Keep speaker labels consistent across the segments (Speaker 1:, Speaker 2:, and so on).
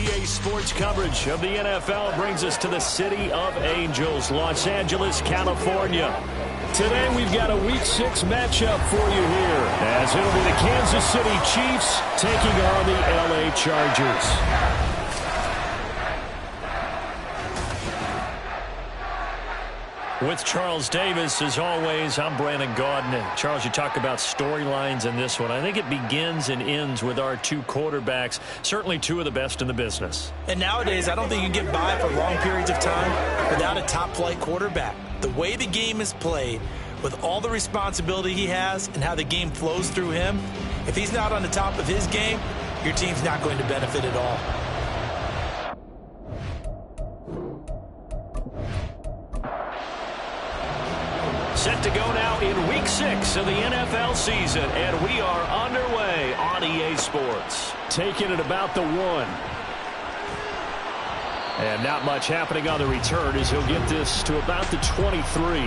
Speaker 1: EA Sports coverage of the NFL brings us to the City of Angels, Los Angeles, California. Today we've got a Week 6 matchup for you here, as it'll be the Kansas City Chiefs taking on the LA Chargers. With Charles Davis, as always, I'm Brandon Gaudin. Charles, you talk about storylines in this one. I think it begins and ends with our two quarterbacks, certainly two of the best in the business.
Speaker 2: And nowadays, I don't think you can get by for long periods of time without a top-flight quarterback. The way the game is played, with all the responsibility he has and how the game flows through him, if he's not on the top of his game, your team's not going to benefit at all.
Speaker 1: Set to go now in Week 6 of the NFL season, and we are underway on EA Sports. Taking it about the 1. And not much happening on the return as he'll get this to about the 23.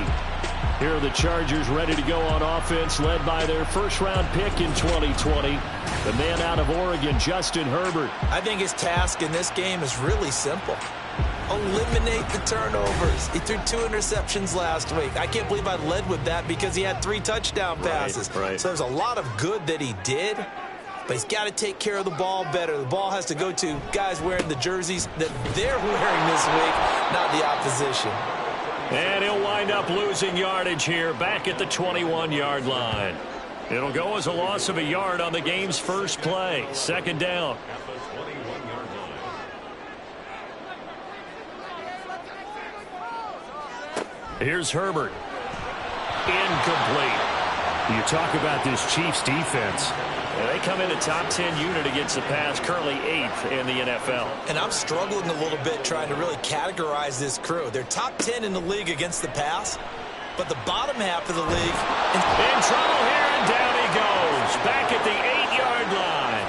Speaker 1: Here are the Chargers ready to go on offense, led by their first-round pick in 2020, the man out of Oregon, Justin Herbert.
Speaker 2: I think his task in this game is really simple. Eliminate the turnovers. He threw 2 interceptions last week. I can't believe I led with that because he had 3 touchdown passes.
Speaker 1: Right.
Speaker 2: So there's a lot of good that he did, but he's got to take care of the ball better. The ball has to go to guys wearing the jerseys that they're wearing this week, not the opposition.
Speaker 1: And he'll wind up losing yardage here back at the 21-yard line. It'll go as a loss of a yard on the game's first play. Second down. Here's Herbert. Incomplete. You talk about this Chiefs defense. They come in a top 10 unit against the pass, currently 8th in the NFL.
Speaker 2: And I'm struggling a little bit trying to really categorize this crew. They're top 10 in the league against the pass, but the bottom half of the league.
Speaker 1: In trouble here, and down he goes. Back at the 8-yard line.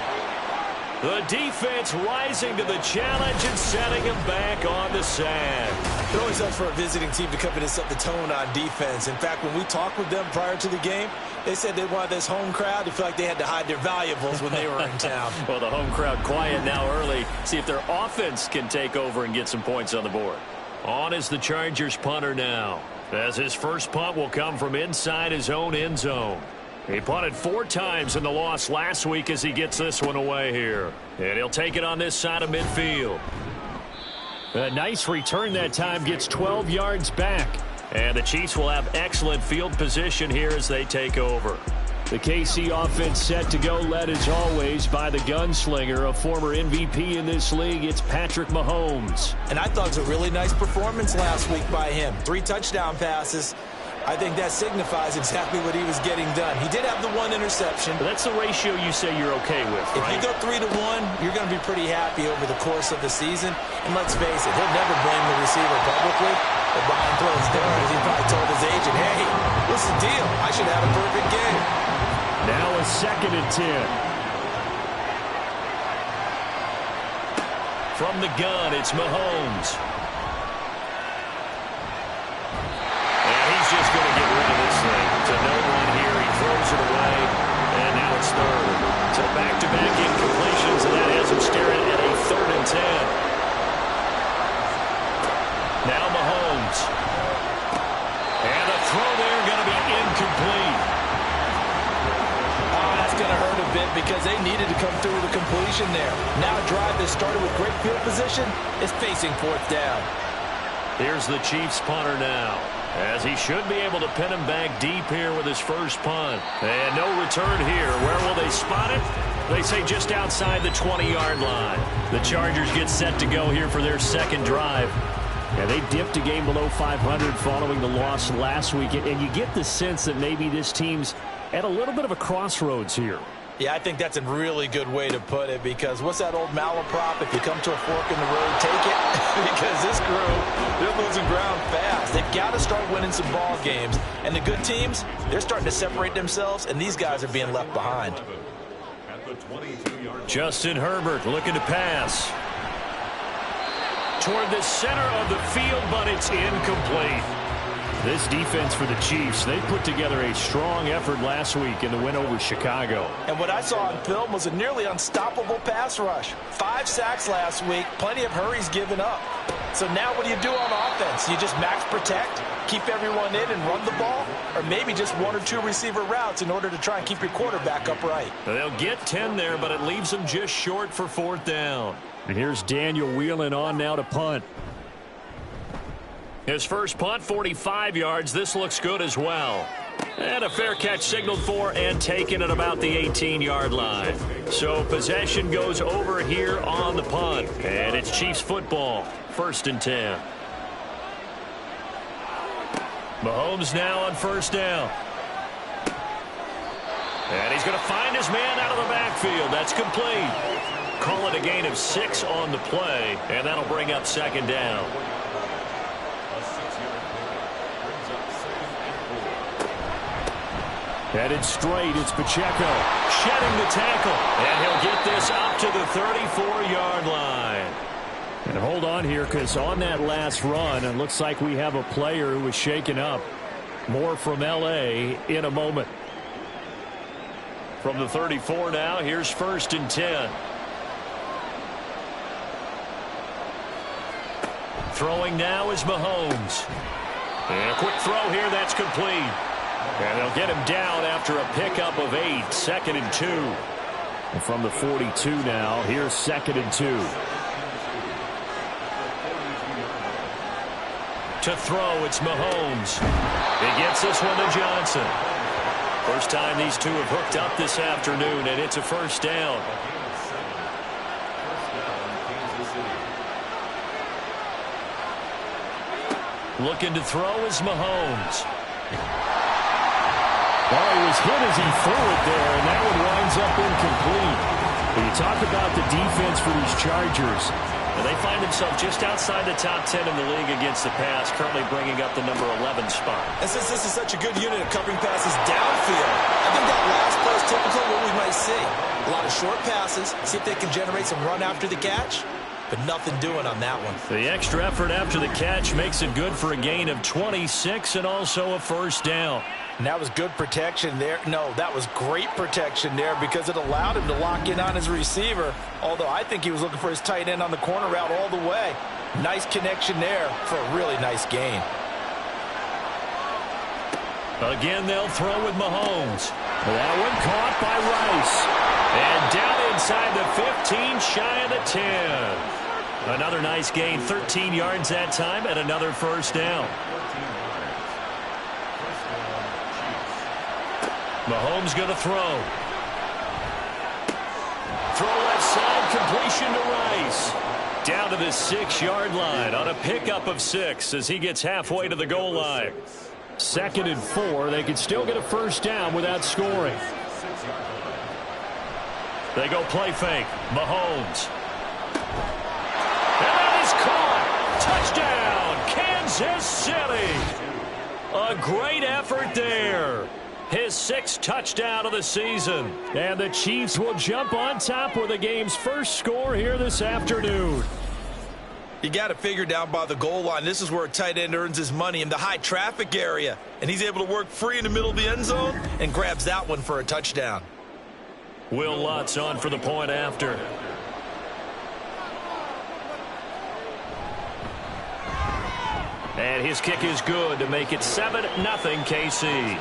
Speaker 1: The defense rising to the challenge and setting him back on the sand.
Speaker 2: It always helps for a visiting team to come in and set the tone on defense. In fact, when we talked with them prior to the game, they said they wanted this home crowd to feel like they had to hide their valuables when they were in town.
Speaker 1: Well, the home crowd quiet now early. See if their offense can take over and get some points on the board. On is the Chargers punter now, as his first punt will come from inside his own end zone. He punted 4 times in the loss last week as he gets this one away here. And he'll take it on this side of midfield. A nice return that time, gets 12 yards back. And the Chiefs will have excellent field position here as they take over. The KC offense set to go, led as always by the gunslinger, a former MVP in this league. It's Patrick Mahomes.
Speaker 2: And I thought it was a really nice performance last week by him. 3 touchdown passes. I think that signifies exactly what he was getting done. He did have the 1 interception.
Speaker 1: But that's the ratio you say you're okay with, right?
Speaker 2: If you go 3-1, you're going to be pretty happy over the course of the season. And let's face it, he'll never blame the receiver publicly. But behind closed doors, he probably told his agent, hey, what's the deal? I should have a perfect game.
Speaker 1: Now a 2nd and 10. From the gun, it's Mahomes. Just going to get rid of this thing. It's a no run here. He throws it away, and now it's 3rd. So back-to-back incompletions, and that has him staring at a 3rd and 10. Now Mahomes. And the throw there going to be incomplete.
Speaker 2: Oh, that's going to hurt a bit because they needed to come through with a completion there. Now a drive that started with great field position is facing 4th down.
Speaker 1: Here's the Chiefs punter now, as he should be able to pin him back deep here with his first punt. And no return here. Where will they spot it? They say just outside the 20-yard line. The Chargers get set to go here for their 2nd drive. And they dipped a game below 500 following the loss last week. And you get the sense that maybe this team's at a little bit of a crossroads here.
Speaker 2: Yeah, I think that's a really good way to put it, because what's that old malaprop? If you come to a fork in the road, take it. Because this crew, they're losing ground fast. They've got to start winning some ball games. And the good teams, they're starting to separate themselves, and these guys are being left behind.
Speaker 1: Justin Herbert looking to pass toward the center of the field, but it's incomplete. This defense for the Chiefs, they put together a strong effort last week in the win over Chicago.
Speaker 2: And what I saw on film was a nearly unstoppable pass rush. 5 sacks last week, plenty of hurries given up. So now what do you do on offense? You just max protect, keep everyone in and run the ball? Or maybe just 1 or 2 receiver routes in order to try and keep your quarterback upright?
Speaker 1: They'll get 10 there, but it leaves them just short for 4th down. And here's Daniel Whelan on now to punt. His first punt, 45 yards. This looks good as well. And a fair catch signaled for and taken at about the 18-yard line. So possession goes over here on the punt. And it's Chiefs football, 1st and 10. Mahomes now on 1st down. And he's going to find his man out of the backfield. That's complete. Call it a gain of 6 on the play, and that'll bring up 2nd down. Headed straight, it's Pacheco. Shedding the tackle. And he'll get this up to the 34-yard line. And hold on here, because on that last run, it looks like we have a player who was shaken up. More from L.A. in a moment. From the 34 now, here's 1st and 10. Throwing now is Mahomes. And a quick throw here, that's complete. And they'll get him down after a pickup of 8, 2nd and 2. And from the 42 now, here's 2nd and 2. To throw, it's Mahomes. He gets this one to Johnson. First time these two have hooked up this afternoon, and it's a 1st down. Looking to throw is Mahomes. Well, he was hit as he threw it there, and that one winds up incomplete. When you talk about the defense for these Chargers, and they find themselves just outside the top 10 in the league against the pass, currently bringing up the number 11 spot.
Speaker 3: And since this is such a good unit of covering passes downfield, I think that last play is typical of what we might see. A lot of short passes, see if they can generate some run after the catch, but nothing doing on that one.
Speaker 1: The extra effort after the catch makes it good for a gain of 26 and also a 1st down.
Speaker 2: And that was good protection there. No, that was great protection there because it allowed him to lock in on his receiver, although I think he was looking for his tight end on the corner route all the way. Nice connection there for a really nice gain.
Speaker 1: Again, they'll throw with Mahomes. That one caught by Rice. And down inside the 15, shy of the 10. Another nice gain, 13 yards that time, and another 1st down. Mahomes going to throw. Throw left side, completion to Rice. Down to the 6-yard line on a pickup of 6 as he gets halfway to the goal line. 2nd and 4. They can still get a 1st down without scoring. They go play fake. Mahomes. And that is caught. Touchdown, Kansas City. A great effort there. His 6th touchdown of the season. And the Chiefs will jump on top with the game's first score here this afternoon.
Speaker 3: You got to figure down by the goal line. This is where a tight end earns his money, in the high traffic area. And he's able to work free in the middle of the end zone and grabs that one for a touchdown.
Speaker 1: Will Lutz on for the point after. And his kick is good to make it 7-0 KC.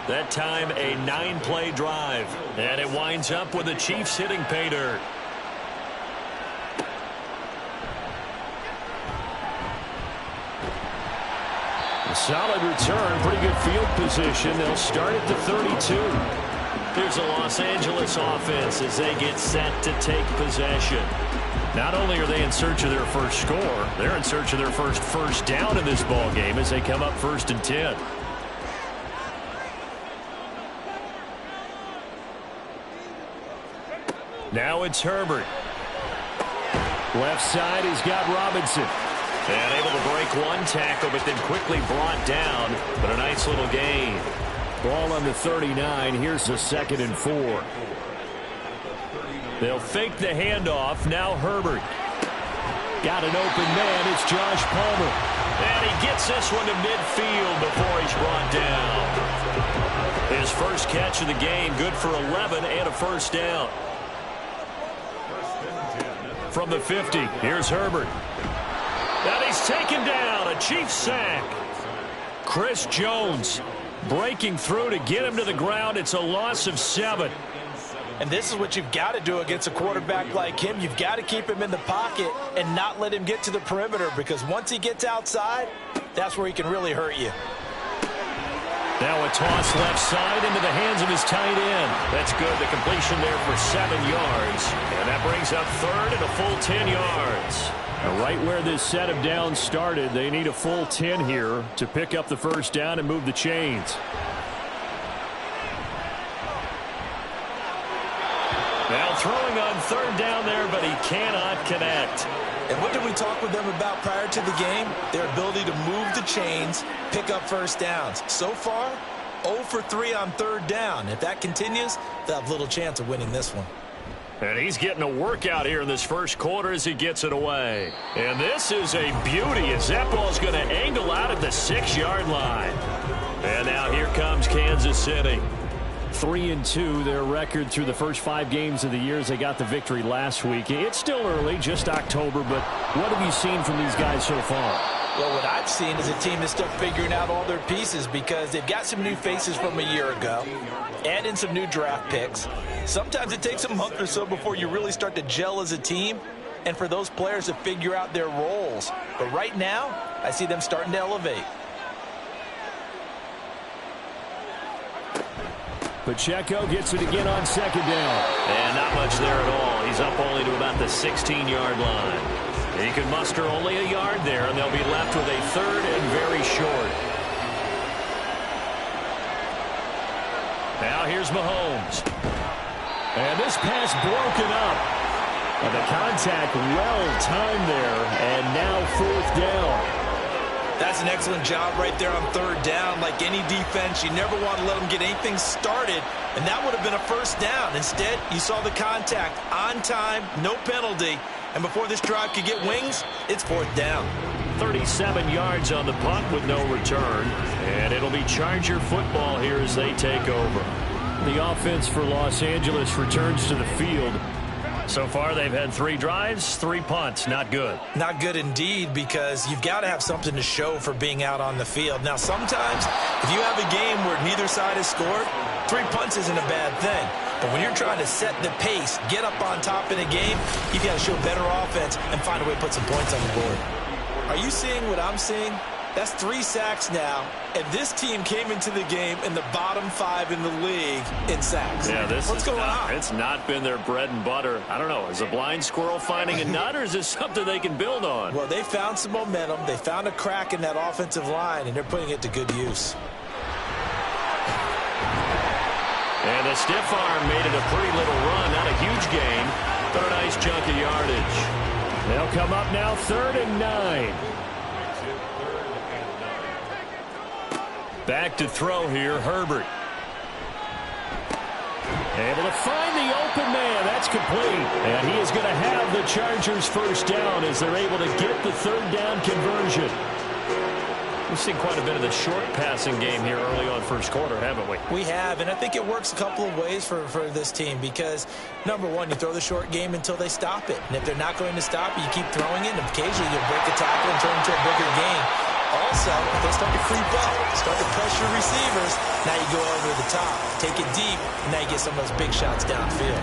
Speaker 1: That time a 9-play drive. And it winds up with the Chiefs hitting pay dirt. A solid return, pretty good field position. They'll start at the 32. Here's the Los Angeles offense as they get set to take possession. Not only are they in search of their first score, they're in search of their first down in this ball game as they come up 1st and 10. Now it's Herbert. Left side, he's got Robinson. And able to break one tackle, but then quickly brought down. But a nice little gain. Ball on the 39. Here's the 2nd and 4. They'll fake the handoff. Now Herbert. Got an open man. It's Josh Palmer. And he gets this one to midfield before he's brought down. His first catch of the game, good for 11 and a first down. From the 50, here's Herbert. And he's taken down, a Chiefs sack. Chris Jones breaking through to get him to the ground. It's a loss of 7.
Speaker 2: And this is what you've got to do against a quarterback like him. You've got to keep him in the pocket and not let him get to the perimeter, because once he gets outside, that's where he can really hurt you.
Speaker 1: Now a toss left side into the hands of his tight end. That's good. The completion there for 7 yards. And that brings up third and a full 10 yards. Now right where this set of downs started, they need a full 10 here to pick up the first down and move the chains. Now throwing on third down there, but he cannot connect.
Speaker 3: And what did we talk with them about prior to the game? Their ability to move the chains, pick up first downs. So far, 0 for 3 on third down. If that continues, they'll have little chance of winning this one.
Speaker 1: And he's getting a workout here in this first quarter as he gets it away. And this is a beauty as that ball's going to angle out at the 6-yard line. And now here comes Kansas City. 3-2, their record through the first 5 games of the year as they got the victory last week. It's still early, just October, but what have you seen from these guys so far?
Speaker 2: Well, what I've seen is a team that's still figuring out all their pieces, because they've got some new faces from a year ago, add in some new draft picks. Sometimes it takes a month or so before you really start to gel as a team, and for those players to figure out their roles. But right now, I see them starting to elevate.
Speaker 1: Pacheco gets it again on second down. And not much there at all. He's up only to about the 16-yard line. He can muster only a yard there, and they'll be left with a third and very short. Now here's Mahomes. And this pass broken up. And the contact well-timed there, and now fourth down.
Speaker 3: That's an excellent job right there on third down. Like any defense, you never want to let them get anything started, and that would have been a first down. Instead, you saw the contact on time, no penalty, and before this drive could get wings, it's fourth down.
Speaker 1: 37 yards on the punt with no return, and it'll be Charger football here as they take over. The offense for Los Angeles returns to the field. So far, they've had 3 drives, 3 punts. Not good.
Speaker 3: Not good indeed, because you've got to have something to show for being out on the field. Now, sometimes, if you have a game where neither side has scored, 3 punts isn't a bad thing. But when you're trying to set the pace, get up on top in a game, you've got to show better offense and find a way to put some points on the board. Are you seeing what I'm seeing? That's 3 sacks now, and this team came into the game in the bottom 5 in the league in sacks.
Speaker 1: Yeah,
Speaker 3: What's going on?
Speaker 1: It's not been their bread and butter. I don't know. Is a blind squirrel finding a nut, or is this something they can build on?
Speaker 3: Well, they found some momentum. They found a crack in that offensive line, and they're putting it to good use.
Speaker 1: And the stiff arm made it a pretty little run. Not a huge gain, but a nice chunk of yardage. They'll come up now 3rd and 9. Back to throw here, Herbert. Able to find the open man. That's complete. And he is going to have the Chargers first down as they're able to get the 3rd down conversion. We've seen quite a bit of the short passing game here early on first quarter, haven't we?
Speaker 3: We have, and I think it works a couple of ways for this team because, number one, you throw the short game until they stop it. And if they're not going to stop it, you keep throwing it, and occasionally you'll break a tackle and turn into a bigger game. Also, if they start to creep up, start to pressure receivers, now you go over the top, take it deep, and now you get some of those big shots downfield.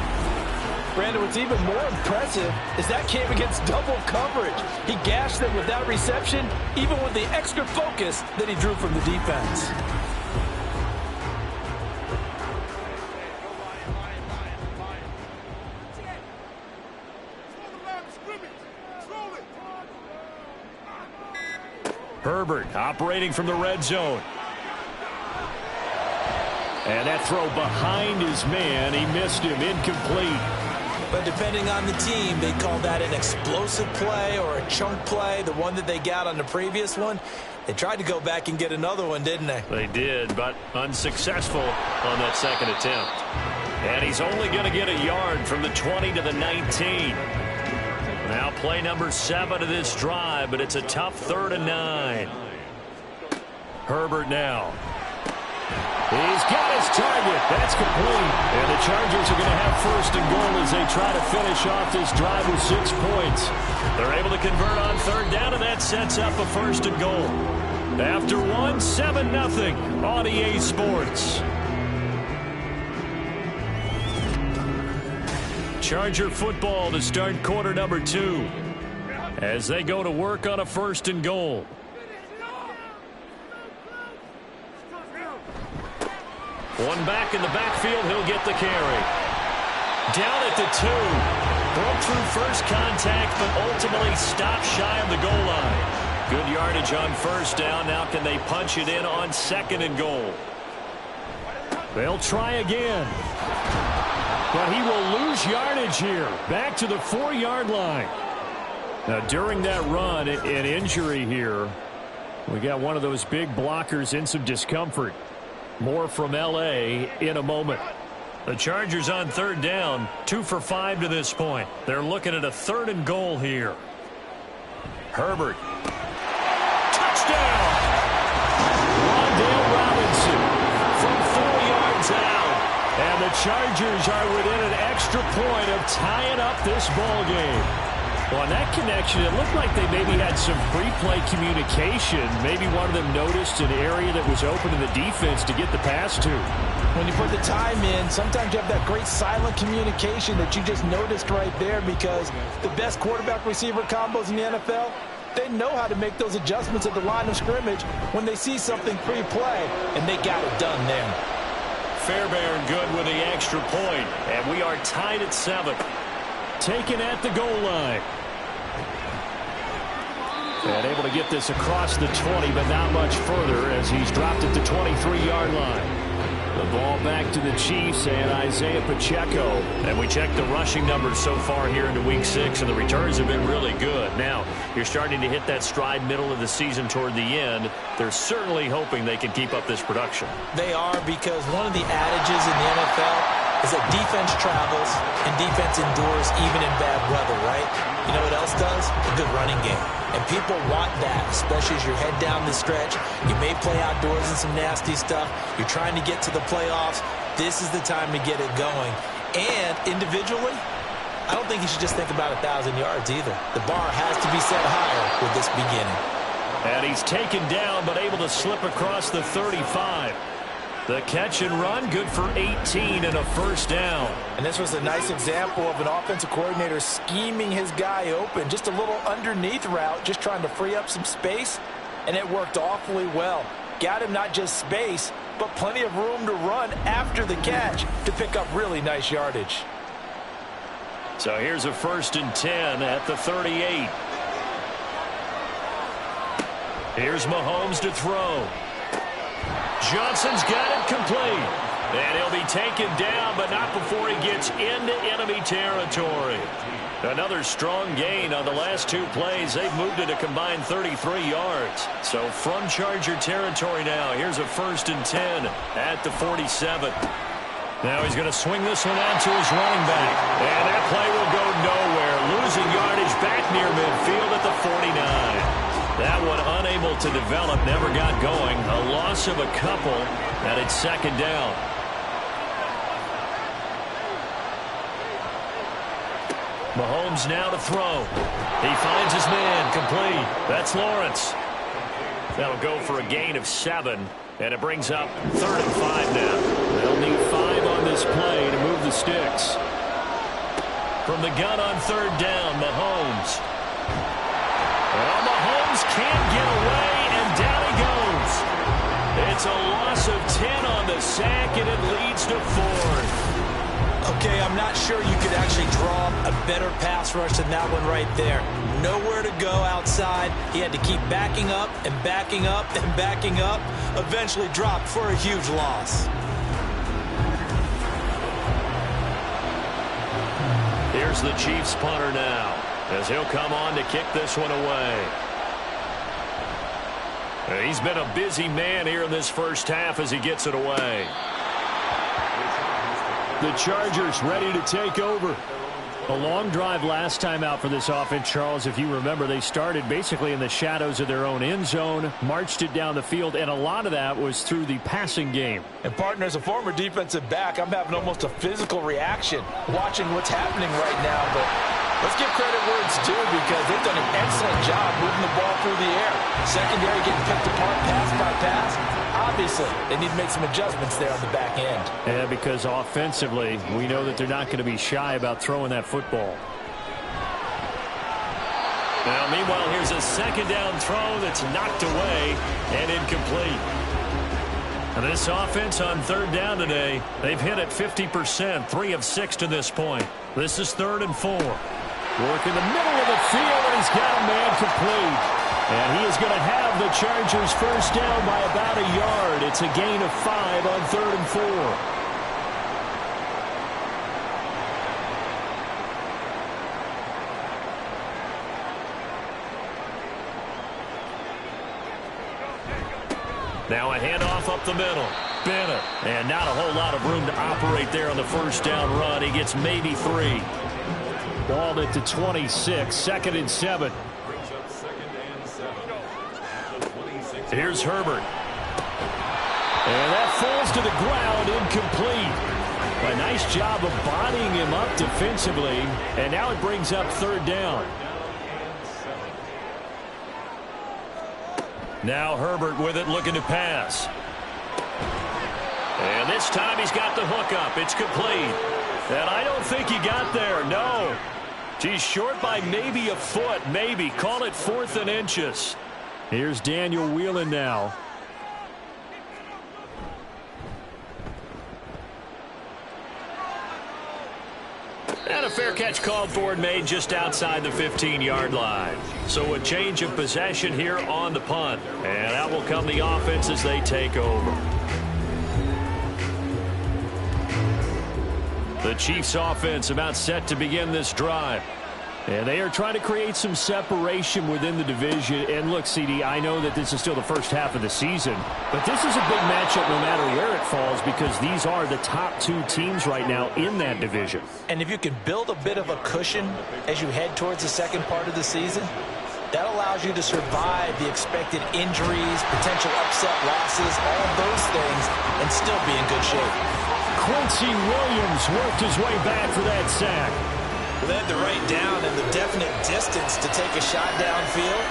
Speaker 2: Brandon, what's even more impressive is that came against double coverage. He gashed them with that reception, even with the extra focus that he drew from the defense.
Speaker 1: Herbert operating from the red zone. And that throw behind his man. He missed him. Incomplete.
Speaker 3: But depending on the team, they call that an explosive play or a chunk play. The one that they got on the previous one, they tried to go back and get another one, didn't they?
Speaker 1: They did, but unsuccessful on that second attempt. And he's only going to get a yard from the 20 to the 19. Now play number 7 of this drive, but it's a tough 3rd and 9. Herbert now. He's got his target. That's complete. And the Chargers are going to have 1st and goal as they try to finish off this drive with 6 points. They're able to convert on 3rd down, and that sets up a 1st and goal. After 1, 7-0 on EA Sports. Charger football to start quarter number 2 as they go to work on a 1st and goal. One back in the backfield, he'll get the carry. Down at the 2. Broke through first contact, but ultimately stopped shy of the goal line. Good yardage on 1st down. Now can they punch it in on 2nd and goal? They'll try again. But he will lose yardage here. Back to the 4-yard line. Now during that run, an injury here. We got one of those big blockers in some discomfort. More from L.A. in a moment. The Chargers on 3rd down, 2 for 5 to this point. They're looking at a 3rd and goal here. Herbert. Touchdown! Rondale Robinson from 4 yards out. And the Chargers are within an extra point of tying up this ball game. Well, on that connection, it looked like they maybe had some pre-play communication. Maybe one of them noticed an area that was open in the defense to get the pass to.
Speaker 3: When you put the time in, sometimes you have that great silent communication that you just noticed right there, because the best quarterback-receiver combos in the NFL, they know how to make those adjustments at the line of scrimmage when they see something pre-play, and they got it done there.
Speaker 1: Fairbairn good with the extra point, and we are tied at 7. Taken at the goal line. And able to get this across the 20, but not much further as he's dropped at the 23-yard line. The ball back to the Chiefs and Isaiah Pacheco. And we checked the rushing numbers so far here into Week 6, and the returns have been really good. Now, you're starting to hit that stride middle of the season toward the end. They're certainly hoping they can keep up this production.
Speaker 3: They are, because one of the adages in the NFL is that defense travels and defense endures even in bad weather, right? You know what else does? A good running game. And people want that, especially as you're head down the stretch. You may play outdoors in some nasty stuff. You're trying to get to the playoffs. This is the time to get it going. And individually, I don't think you should just think about 1,000 yards either. The bar has to be set higher with this beginning.
Speaker 1: And he's taken down, but able to slip across the 35. The catch and run, good for 18 and a 1st down.
Speaker 3: And this was a nice example of an offensive coordinator scheming his guy open. Just a little underneath route, just trying to free up some space, and it worked awfully well. Got him not just space, but plenty of room to run after the catch to pick up really nice yardage.
Speaker 1: So here's a 1st and 10 at the 38. Here's Mahomes to throw. Johnson's got it complete. And he'll be taken down, but not before he gets into enemy territory. Another strong gain on the last 2 plays. They've moved it a combined 33 yards. So from Charger territory now, here's a 1st and 10 at the 47. Now he's going to swing this one out to his running back. And that play will go nowhere. Losing yardage back near midfield at the 49. That one unable to develop, never got going. A loss of a couple, and it's 2nd down. Mahomes now to throw. He finds his man, complete. That's Lawrence. That'll go for a gain of 7, and it brings up 3rd and 5 now. They'll need 5 on this play to move the sticks. From the gun on 3rd down, Mahomes. Well, Mahomes can't get away, and down he goes. It's a loss of 10 on the sack, and it leads to 4th.
Speaker 3: Okay, I'm not sure you could actually draw a better pass rush than that one right there. Nowhere to go outside. He had to keep backing up and backing up and backing up. Eventually dropped for a huge loss.
Speaker 1: Here's the Chiefs punter now, as he'll come on to kick this one away. He's been a busy man here in this first half as he gets it away. The Chargers ready to take over. A long drive last time out for this offense, Charles. If you remember, they started basically in the shadows of their own end zone, marched it down the field, and a lot of that was through the passing game.
Speaker 2: And, partner, as a former defensive back, I'm having almost a physical reaction watching what's happening right now. But let's give credit where it's due because they've done an excellent job moving the ball through the air. Secondary getting picked apart pass by pass. Obviously, they need to make some adjustments there on the back end.
Speaker 1: Yeah, because offensively, we know that they're not going to be shy about throwing that football. Now, meanwhile, here's a second down throw that's knocked away and incomplete. And this offense on third down today, they've hit it 50%, 3 of 6 to this point. This is 3rd and 4. Work in the middle of the field, and he's got a man complete. And he is going to have the Chargers first down by about a yard. It's a gain of 5 on 3rd and 4. Now a handoff up the middle. Bennett. And not a whole lot of room to operate there on the first down run. He gets maybe 3. Ball at the 26. 2nd and 7. Here's Herbert. And that falls to the ground, incomplete. A nice job of bodying him up defensively. And now it brings up 3rd down. Now Herbert with it, looking to pass. And this time he's got the hook up. It's complete. And I don't think he got there. No. He's short by maybe a foot, maybe. Call it 4th and inches. Here's Daniel Whelan now. And a fair catch called for and made just outside the 15-yard line. So a change of possession here on the punt. And out will come the offense as they take over. The Chiefs offense about set to begin this drive. And they are trying to create some separation within the division. And look, CD, I know that this is still the first half of the season, but this is a big matchup no matter where it falls because these are the top 2 teams right now in that division.
Speaker 3: And if you can build a bit of a cushion as you head towards the second part of the season, that allows you to survive the expected injuries, potential upset losses, all of those things, and still be in good shape.
Speaker 1: Quincy Williams worked his way back for that sack.
Speaker 3: They had the right down and the definite distance to take a shot downfield,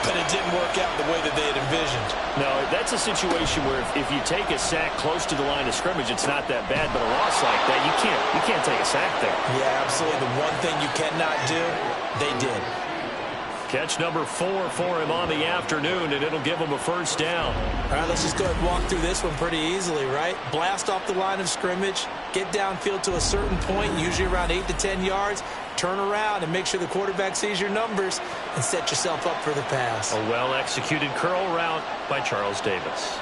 Speaker 3: but it didn't work out the way that they had envisioned.
Speaker 1: No, that's a situation where if you take a sack close to the line of scrimmage, it's not that bad, but a loss like that, you can't take a sack there.
Speaker 3: Yeah, absolutely. The one thing you cannot do, they did.
Speaker 1: Catch number 4 for him on the afternoon, and it'll give him a first down.
Speaker 3: All right, let's just go ahead and walk through this one pretty easily, right? Blast off the line of scrimmage, get downfield to a certain point, usually around 8 to 10 yards, turn around and make sure the quarterback sees your numbers and set yourself up for the pass.
Speaker 1: A well-executed curl route by Charles Davis.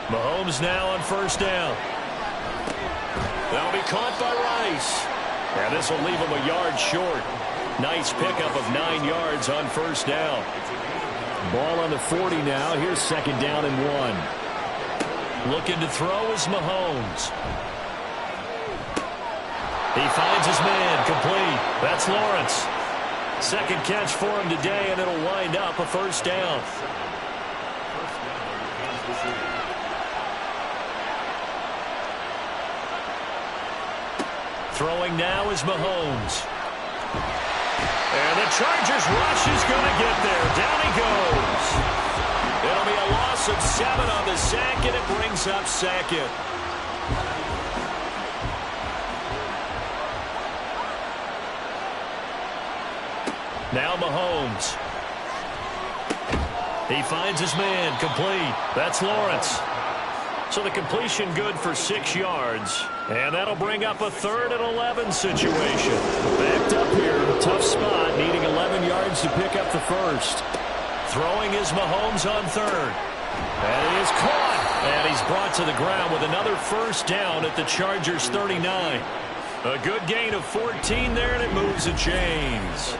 Speaker 1: Mahomes now on first down. That'll be caught by Rice. And this will leave him a yard short. Nice pickup of 9 yards on first down. Ball on the 40 now. Here's 2nd down and 1. Looking to throw is Mahomes. He finds his man, complete. That's Lawrence. Second catch for him today, and it'll wind up a first down. Throwing now is Mahomes. And the Chargers rush is going to get there. Down he goes. It'll be a loss of 7 on the sack, and it brings up 2nd. Now Mahomes. He finds his man, complete. That's Lawrence. So the completion good for 6 yards. And that'll bring up a 3rd and 11 situation. Backed up here, tough spot, needing 11 yards to pick up the first. Throwing is Mahomes on 3rd. And it is caught. And he's brought to the ground with another first down at the Chargers 39. A good gain of 14 there, and it moves the chains.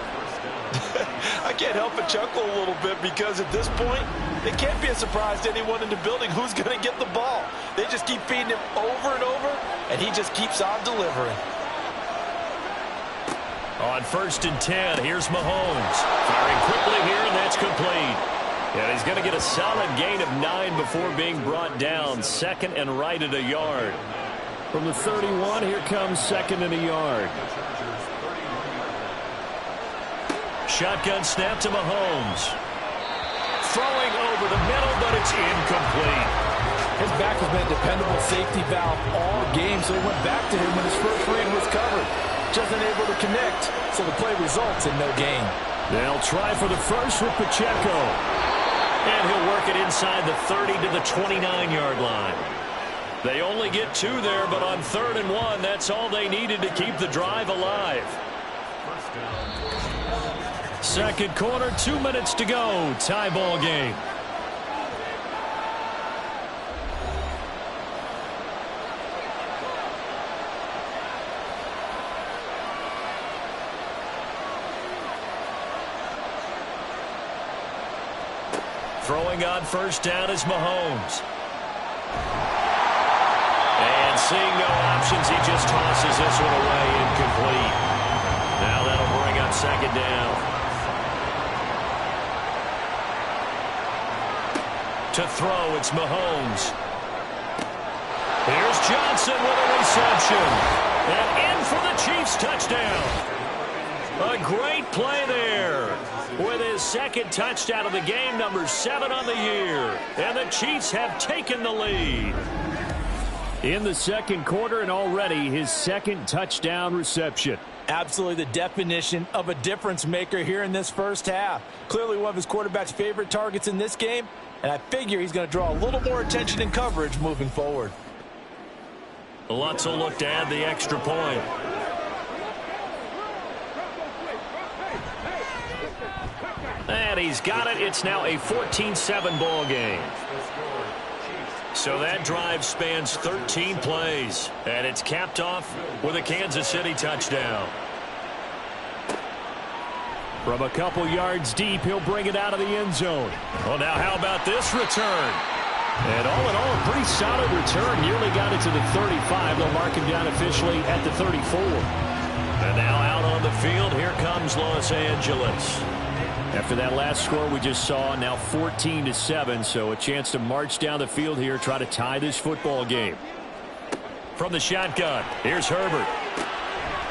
Speaker 2: I can't help but chuckle a little bit because at this point, it can't be a surprise to anyone in the building who's going to get the ball. They just keep feeding him over and over, and he just keeps on delivering.
Speaker 1: On 1st and 10, here's Mahomes. Firing quickly here, and that's complete. And he's going to get a solid gain of 9 before being brought down. 2nd and right at a yard. From the 31, here comes 2nd and a yard. Shotgun snap to Mahomes. Throwing over the middle, but it's incomplete.
Speaker 4: His back has been a dependable safety valve all game, so he went back to him when his first read was covered. Just unable to connect, so the play results in no gain.
Speaker 1: They'll try for the first with Pacheco. And he'll work it inside the 30 to the 29-yard line. They only get 2 there, but on 3rd and 1, that's all they needed to keep the drive alive. 2nd quarter, 2 minutes to go. Tie ball game. Throwing on 1st down is Mahomes. And seeing no options, he just tosses this one away, incomplete. Now that'll bring up 2nd down. To throw, it's Mahomes. Here's Johnson with a reception. And in for the Chiefs touchdown. A great play there. With his 2nd touchdown of the game, number 7 on the year. And the Chiefs have taken the lead. In the 2nd quarter, and already his 2nd touchdown reception.
Speaker 4: Absolutely the definition of a difference maker here in this first half. Clearly one of his quarterback's favorite targets in this game, and I figure he's going to draw a little more attention and coverage moving forward.
Speaker 1: Lutz will look to add the extra point. And he's got it. It's now a 14-7 ball game. So that drive spans 13 plays. And it's capped off with a Kansas City touchdown. From a couple yards deep, he'll bring it out of the end zone. Well, now how about this return? And all in all, a pretty solid return. Nearly got it to the 35. They'll mark him down officially at the 34. And now out on the field, here comes Los Angeles. After that last score we just saw, now 14-7, so a chance to march down the field here, try to tie this football game. From the shotgun, here's Herbert.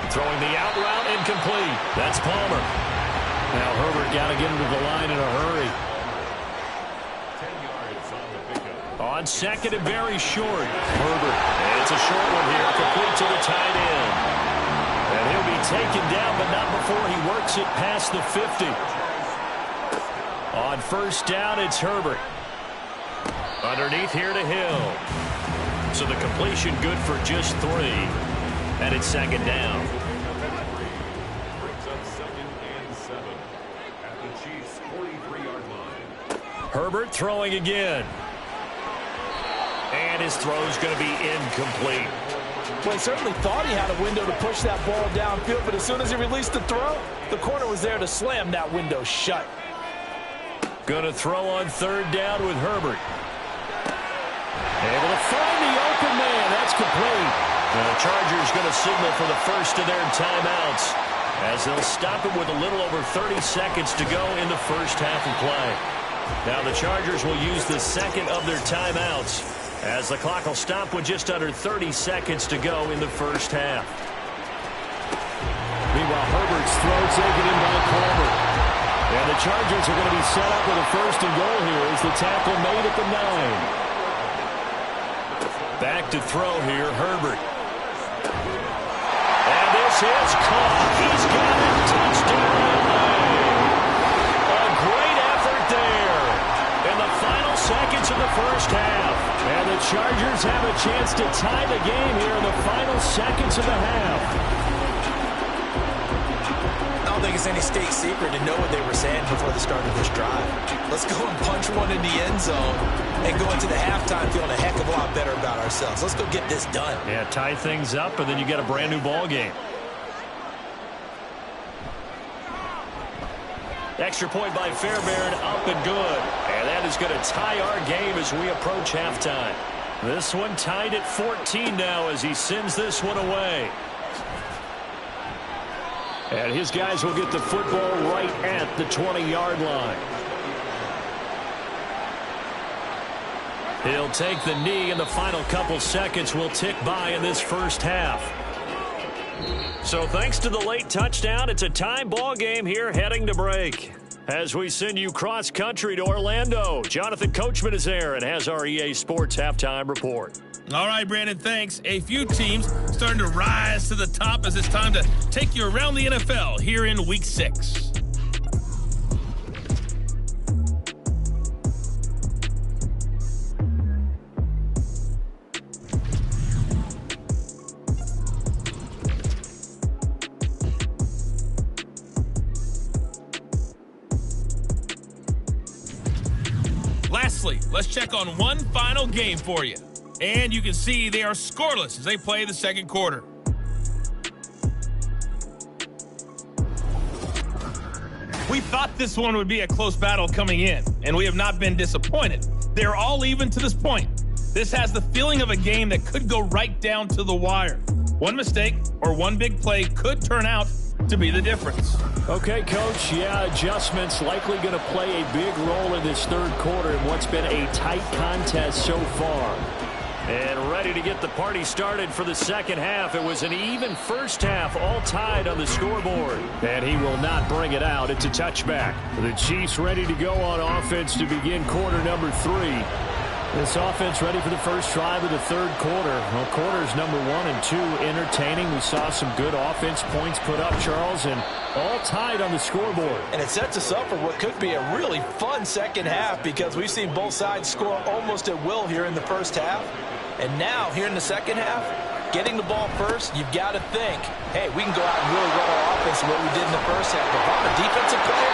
Speaker 1: Throwing the out route, incomplete. That's Palmer. Now Herbert got to get into the line in a hurry. On 2nd and very short, Herbert. And it's a short one here, complete to the tight end. And he'll be taken down, but not before he works it past the 50. On 1st down, it's Herbert. Underneath here to Hill. So the completion good for just 3. And it's 2nd down.
Speaker 5: Brings up 2nd and 7 at the Chiefs' 43-yard line.
Speaker 1: Herbert throwing again. And his throw's going to be incomplete.
Speaker 4: Well, he certainly thought he had a window to push that ball downfield, but as soon as he released the throw, the corner was there to slam that window shut.
Speaker 1: Going to throw on 3rd down with Herbert. Able to find the open man. That's complete. The Chargers going to signal for the first of their timeouts as they'll stop it with a little over 30 seconds to go in the first half of play. Now the Chargers will use the 2nd of their timeouts as the clock will stop with just under 30 seconds to go in the first half. Meanwhile, Herbert's throw taken in by Palmer. And the Chargers are going to be set up with a 1st and goal here as the tackle made at the 9. Back to throw here, Herbert. And this is caught. He's got it. Touchdown. A great effort there in the final seconds of the first half. And the Chargers have a chance to tie the game here in the final seconds of the half.
Speaker 4: I don't think it's any state secret to know what they were saying before the start of this drive. Let's go and punch one in the end zone and go into the halftime feeling a heck of a lot better about ourselves. Let's go get this done.
Speaker 1: Yeah, tie things up, and then you get a brand new ball game. Extra point by Fairbairn, up and good. And that is going to tie our game as we approach halftime. This one tied at 14 now as he sends this one away. And his guys will get the football right at the 20-yard line. He'll take the knee, and the final couple seconds will tick by in this first half. So thanks to the late touchdown, it's a tie ball game here heading to break. As we send you cross-country to Orlando, Jonathan Coachman is there and has our EA Sports halftime report.
Speaker 6: All right, Brandon, thanks. A few teams starting to rise to the top as it's time to take you around the NFL here in Week 6. Lastly, let's check on one final game for you. And you can see they are scoreless as they play the second quarter. We thought this one would be a close battle coming in, and we have not been disappointed. They're all even to this point. This has the feeling of a game that could go right down to the wire. One mistake or one big play could turn out to be the difference.
Speaker 1: Okay, Coach, adjustments likely going to play a big role in this third quarter in what's been a tight contest so far. And ready to get the party started for the second half. It was an even first half, all tied on the scoreboard. And he will not bring it out. It's a touchback. The Chiefs ready to go on offense to begin quarter number 3. This offense ready for the first drive of the third quarter. Well, quarters number 1 and 2 entertaining. We saw some good offense points put up, Charles, and all tied on the scoreboard.
Speaker 3: And it sets us up for what could be a really fun second half because we've seen both sides score almost at will here in the first half. And now, here in the second half, getting the ball first, you've got to think, hey, we can go out and really run our offense the way we did in the first half. But if I'm a defensive player,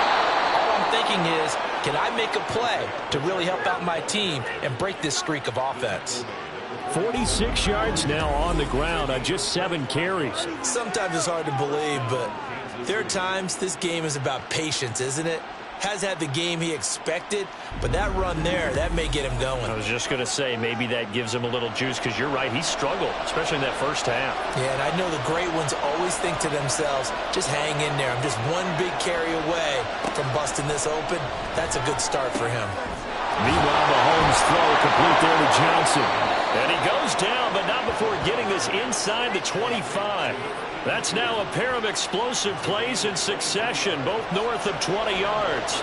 Speaker 3: all I'm thinking is, can I make a play to really help out my team and break this streak of offense?
Speaker 1: 46 yards now on the ground on just 7 carries.
Speaker 3: Sometimes it's hard to believe, but there are times this game is about patience, isn't it? Has had the game he expected, but that run there, that may get him going.
Speaker 1: I was just going to say, maybe that gives him a little juice because you're right, he struggled, especially in that first half.
Speaker 3: Yeah, and I know the great ones always think to themselves, just hang in there. I'm just one big carry away from busting this open. That's a good start for him.
Speaker 1: Meanwhile, Mahomes throw complete there to Johnson. And he goes down, but not before getting this inside the 25. That's now a pair of explosive plays in succession, both north of 20 yards.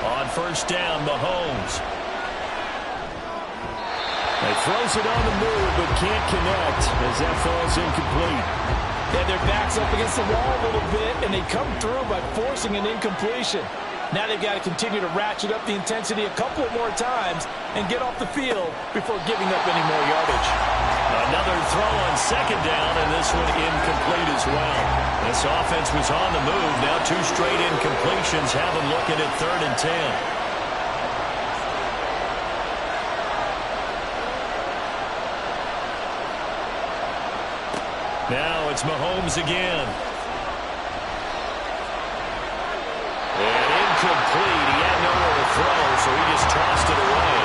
Speaker 1: On first down, Mahomes. He throws it on the move, but can't connect as that falls incomplete.
Speaker 4: Yeah, their back's up against the wall a little bit, and they come through by forcing an incompletion. Now they've got to continue to ratchet up the intensity a couple of more times and get off the field before giving up any more yardage.
Speaker 1: Another throw on second down, and this one incomplete as well. This offense was on the move. Now 2 straight incompletions have them looking at 3rd and 10. Now it's Mahomes again. Incomplete. He had nowhere to throw, so he just tossed it away.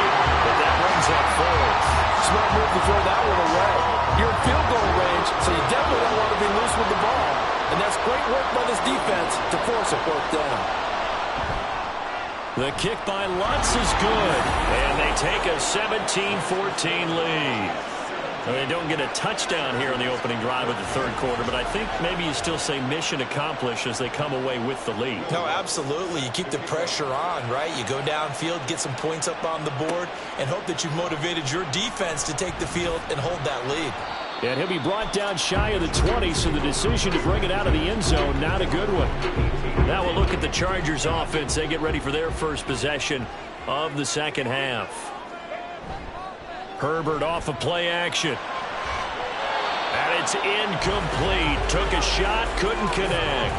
Speaker 1: But that brings up 4th.
Speaker 4: Smart move to throw that one away. You're in field goal range, so you definitely don't want to be loose with the ball. And that's great work by this defense to force a 4th down.
Speaker 1: The kick by Lutz is good, and they take a 17-14 lead. They don't get a touchdown here in the opening drive of the third quarter, but I think maybe you still say mission accomplished as they come away with the lead.
Speaker 3: No, absolutely. You keep the pressure on, right? You go downfield, get some points up on the board, and hope that you've motivated your defense to take the field and hold that lead.
Speaker 1: And he'll be brought down shy of the 20, so the decision to bring it out of the end zone, not a good one. Now we'll look at the Chargers offense. They get ready for their first possession of the second half. Herbert off of play action. And it's incomplete. Took a shot, couldn't connect.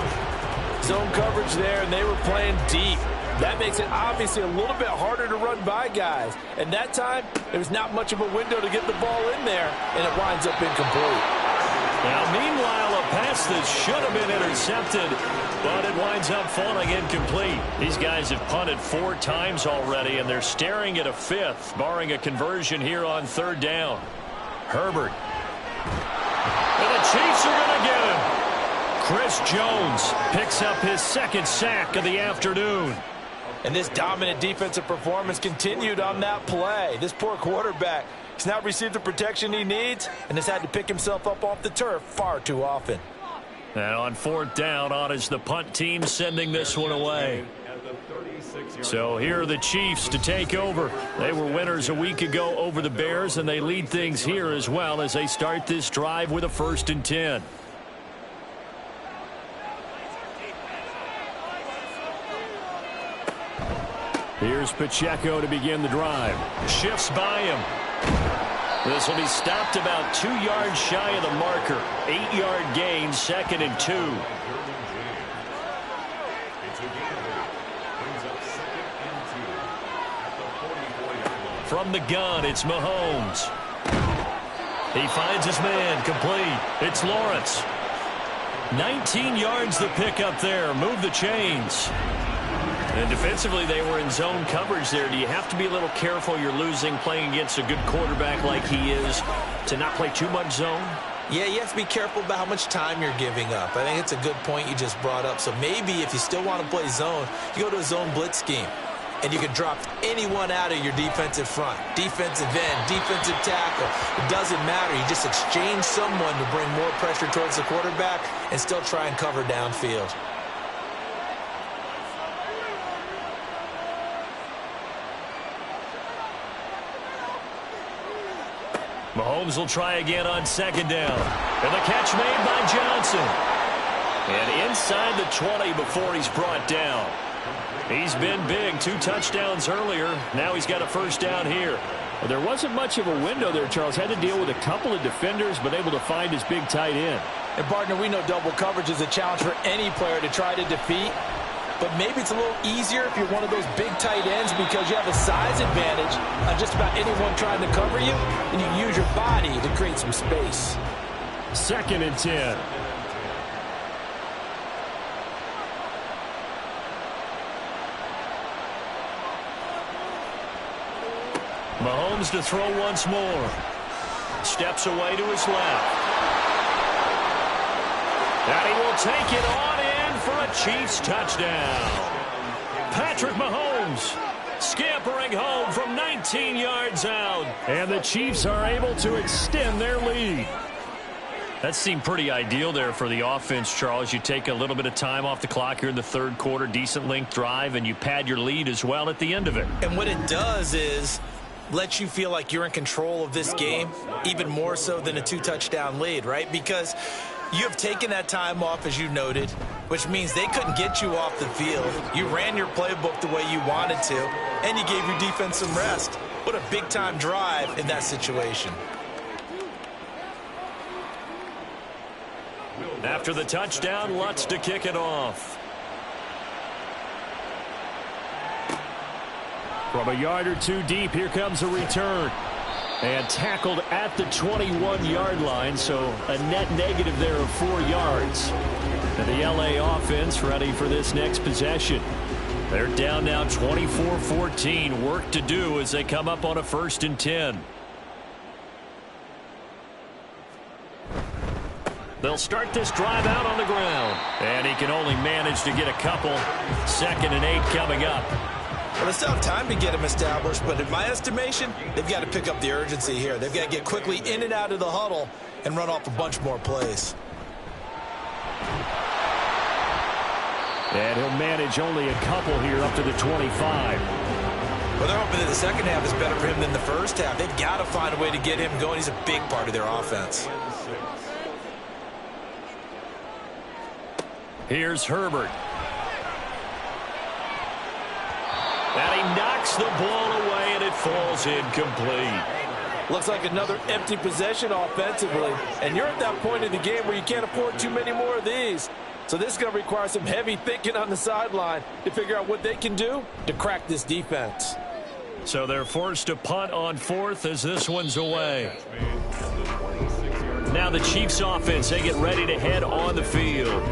Speaker 4: Zone coverage there, and they were playing deep. That makes it obviously a little bit harder to run by guys. And that time, there was not much of a window to get the ball in there, and it winds up incomplete.
Speaker 1: Now, meanwhile, a pass that should have been intercepted But it winds up falling incomplete. These guys have punted 4 times already, and they're staring at a 5th, barring a conversion here on 3rd down. Herbert. And the Chiefs are going to get him. Chris Jones picks up his 2nd sack of the afternoon.
Speaker 4: And this dominant defensive performance continued on that play. This poor quarterback has not received the protection he needs and has had to pick himself up off the turf far too often.
Speaker 1: And on 4th down, on is the punt team sending this one away. So here are the Chiefs to take over. They were winners a week ago over the Bears, and they lead things here as well as they start this drive with a 1st and 10. Here's Pacheco to begin the drive. Shifts by him. This will be stopped about 2 yards shy of the marker. 8-yard gain, 2nd and 2. From the gun, it's Mahomes. He finds his man, complete. It's Lawrence. 19 yards the pick up there. Move the chains. And defensively, they were in zone coverage there. Do you have to be a little careful you're losing playing against a good quarterback like he is to not play too much zone?
Speaker 3: Yeah, you have to be careful about how much time you're giving up. I think it's a good point you just brought up. So maybe if you still want to play zone, you go to a zone blitz scheme. And you can drop anyone out of your defensive front. Defensive end, defensive tackle. It doesn't matter. You just exchange someone to bring more pressure towards the quarterback and still try and cover downfield.
Speaker 1: Mahomes will try again on 2nd down. And the catch made by Johnson. And inside the 20 before he's brought down. He's been big. 2 touchdowns earlier. Now he's got a 1st down here.
Speaker 7: Well, there wasn't much of a window there, Charles. Had to deal with a couple of defenders, but able to find his big tight end.
Speaker 4: And, partner, we know double coverage is a challenge for any player to try to defeat. But maybe it's a little easier if you're one of those big tight ends because you have a size advantage on just about anyone trying to cover you, and you can use your body to create some space.
Speaker 7: 2nd and 10.
Speaker 1: Mahomes to throw once more. Steps away to his left. And he will take it on in for a Chiefs touchdown. Patrick Mahomes scampering home from 19 yards out.
Speaker 7: And the Chiefs are able to extend their lead.
Speaker 1: That seemed pretty ideal there for the offense, Charles. You take a little bit of time off the clock here in the 3rd quarter, decent length drive, and you pad your lead as well at the end of it.
Speaker 3: And what it does is let you feel like you're in control of this game, even more so than a 2-touchdown lead, right? Because you have taken that time off, as you noted, which means they couldn't get you off the field. You ran your playbook the way you wanted to, and you gave your defense some rest. What a big-time drive in that situation.
Speaker 1: After the touchdown, Lutz to kick it off.
Speaker 7: From a yard or 2 deep, here comes a return. And tackled at the 21-yard line, so a net negative there of 4 yards. And the LA offense ready for this next possession. They're down now 24-14. Work to do as they come up on a 1st and 10.
Speaker 1: They'll start this drive out on the ground. And he can only manage to get a couple. 2nd and 8 coming up.
Speaker 3: Well, they still have time to get him established, but in my estimation, they've got to pick up the urgency here. They've got to get quickly in and out of the huddle and run off a bunch more plays.
Speaker 7: And he'll manage only a couple here up to the 25.
Speaker 3: Well, they're hoping that the second half is better for him than the first half. They've got to find a way to get him going. He's a big part of their offense.
Speaker 1: Here's Herbert. And he knocks the ball away, and it falls incomplete.
Speaker 4: Looks like another empty possession offensively. And you're at that point in the game where you can't afford too many more of these. So this is going to require some heavy thinking on the sideline to figure out what they can do to crack this defense.
Speaker 1: So they're forced to punt on 4th as this one's away. Now the Chiefs offense, they get ready to head on the field.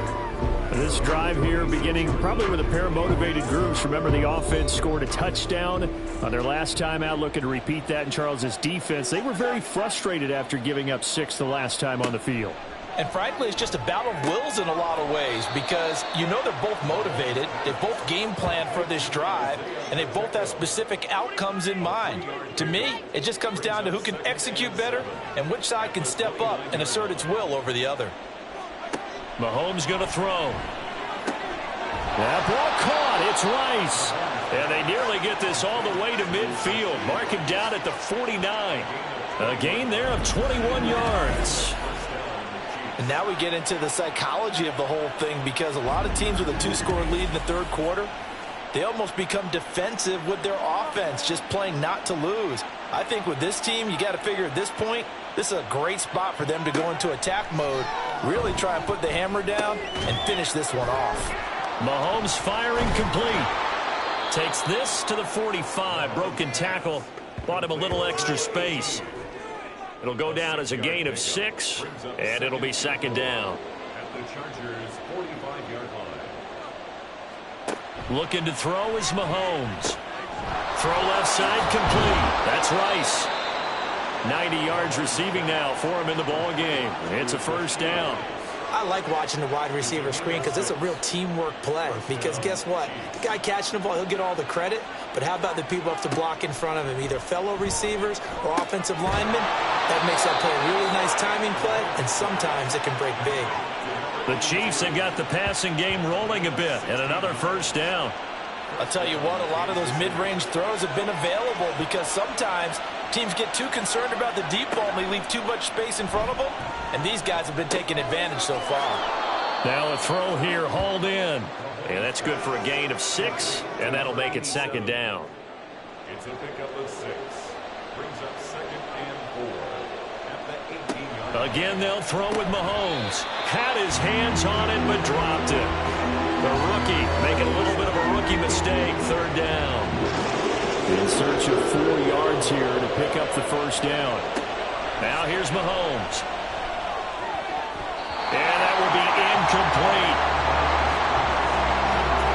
Speaker 7: This drive here beginning probably with a pair of motivated groups. Remember, the offense scored a touchdown on their last time out, looking to repeat that in Charles's defense. They were very frustrated after giving up 6 the last time on the field.
Speaker 3: And frankly, it's just a battle of wills in a lot of ways because you know they're both motivated. They both game plan for this drive, and they both have specific outcomes in mind. To me, it just comes down to who can execute better and which side can step up and assert its will over the other.
Speaker 1: Mahomes going to throw. That ball caught. It's Rice. And they nearly get this all the way to midfield. Mark him down at the 49. A gain there of 21 yards.
Speaker 3: And now we get into the psychology of the whole thing because a lot of teams with a 2-score lead in the third quarter, they almost become defensive with their offense, just playing not to lose. I think with this team, you got to figure at this point, this is a great spot for them to go into attack mode, really try and put the hammer down and finish this one off.
Speaker 1: Mahomes firing complete. Takes this to the 45. Broken tackle. Bought him a little extra space. It'll go down as a gain of 6, and it'll be second down.
Speaker 5: At the Chargers' 45-yard line.
Speaker 1: Looking to throw is Mahomes. Throw left side complete. That's Rice. 90 yards receiving now for him in the ball game. It's a first down.
Speaker 8: I like watching the wide receiver screen because it's a real teamwork play. Because guess what? The guy catching the ball, he'll get all the credit. But how about the people up to block in front of him, either fellow receivers or offensive linemen? That makes that play a really nice timing play, and sometimes it can break big.
Speaker 1: The Chiefs have got the passing game rolling a bit, and another first down.
Speaker 3: I'll tell you what, a lot of those mid-range throws have been available because sometimes teams get too concerned about the deep ball and they leave too much space in front of them, and these guys have been taking advantage so far.
Speaker 1: Now a throw here hauled in, and that's good for a gain of 6, and that'll make it second down.
Speaker 5: It's a pickup of 6. Brings up 2nd and 4 at the 18-yard line.
Speaker 1: Again, they'll throw with Mahomes. Had his hands on it, but dropped it. The rookie making a little bit of a rookie mistake. Third down.
Speaker 7: In search of 4 yards here to pick up the first down.
Speaker 1: Now here's Mahomes. And that will be incomplete.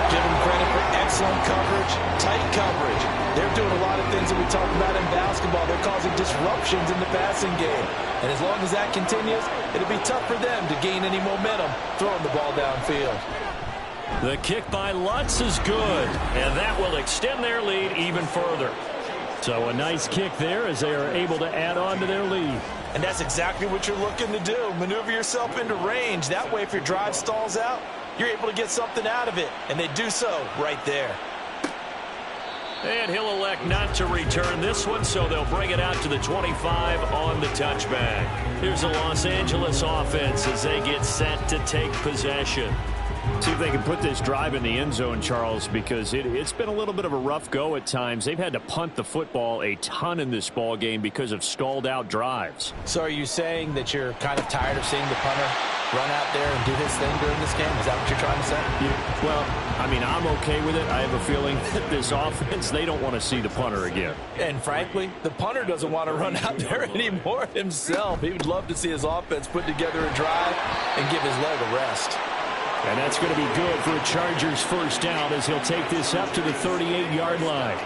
Speaker 3: Give them credit for excellent coverage, tight coverage. They're doing a lot of things that we talked about in basketball. They're causing disruptions in the passing game. And as long as that continues, it'll be tough for them to gain any momentum throwing the ball downfield.
Speaker 1: The kick by Lutz is good, and that will extend their lead even further.
Speaker 7: So a nice kick there as they are able to add on to their lead.
Speaker 3: And that's exactly what you're looking to do. Maneuver yourself into range. That way, if your drive stalls out, you're able to get something out of it. And they do so right there.
Speaker 1: And he'll elect not to return this one, so they'll bring it out to the 25 on the touchback. Here's the Los Angeles offense as they get set to take possession.
Speaker 7: See if they can put this drive in the end zone, Charles, because it's been a little bit of a rough go at times. They've had to punt the football a ton in this ball game because of stalled out drives.
Speaker 3: So are you saying that you're kind of tired of seeing the punter run out there and do his thing during this game? Is that what you're trying to say?
Speaker 7: Yeah, well, I mean, I'm okay with it. I have a feeling that this offense, they don't want to see the punter again.
Speaker 3: And frankly, the punter doesn't want to run out there anymore himself. He would love to see his offense put together a drive and give his leg a rest.
Speaker 7: And that's going to be good for a Chargers first down as he'll take this up to the 38-yard line.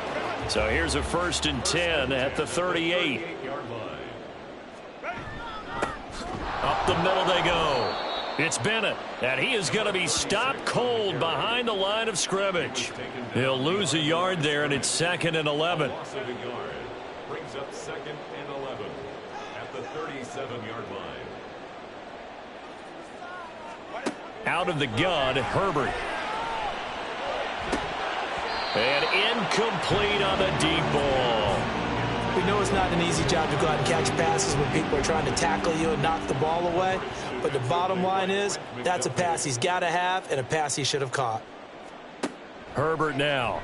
Speaker 1: So here's a 1st and 10 at the 38. Up the middle they go. It's Bennett, and he is going to be stopped cold behind the line of scrimmage. He'll lose a yard there, and it's 2nd and 11.
Speaker 5: Loss of a yard. Brings up 2nd and 11 at the 37-yard line.
Speaker 1: Out of the gun, Herbert. And incomplete on the deep ball.
Speaker 8: We know it's not an easy job to go out and catch passes when people are trying to tackle you and knock the ball away. But the bottom line is, that's a pass he's got to have and a pass he should have caught.
Speaker 1: Herbert now.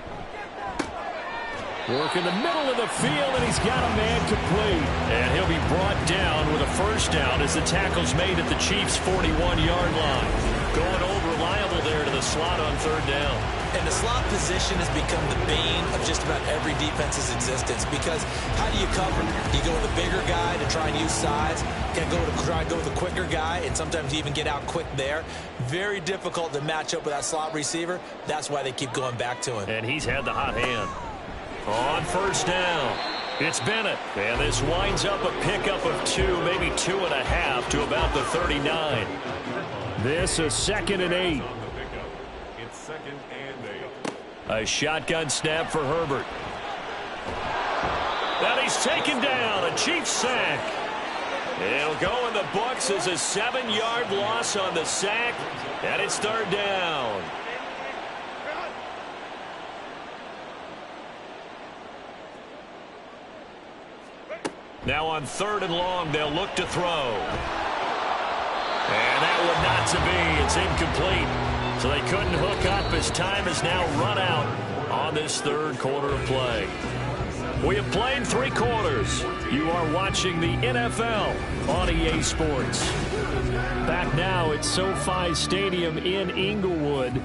Speaker 7: Work in the middle of the field, and he's got a man complete.
Speaker 1: And he'll be brought down with a first down as the tackle's made at the Chiefs' 41-yard line. Going old reliable there to the slot on third down.
Speaker 8: And the slot position has become the bane of just about every defense's existence, because how do you cover? Do you go with a bigger guy to try and use size? Can I try and go with a quicker guy and sometimes even get out quick there? Very difficult to match up with that slot receiver. That's why they keep going back to him.
Speaker 1: And he's had the hot hand. On first down, it's Bennett. And this winds up a pickup of 2, maybe 2.5 to about the 39.
Speaker 7: This is 2nd and 8.
Speaker 5: It's 2nd and 8.
Speaker 1: A shotgun snap for Herbert. And he's taken down. A Chiefs sack. It'll go in the books as a 7-yard loss on the sack. And it's third down. Now on 3rd and long, they'll look to throw. And that one not to be. It's incomplete. So they couldn't hook up as time has now run out on this third quarter of play. We have played 3 quarters. You are watching the NFL on EA Sports. Back now at SoFi Stadium in Inglewood.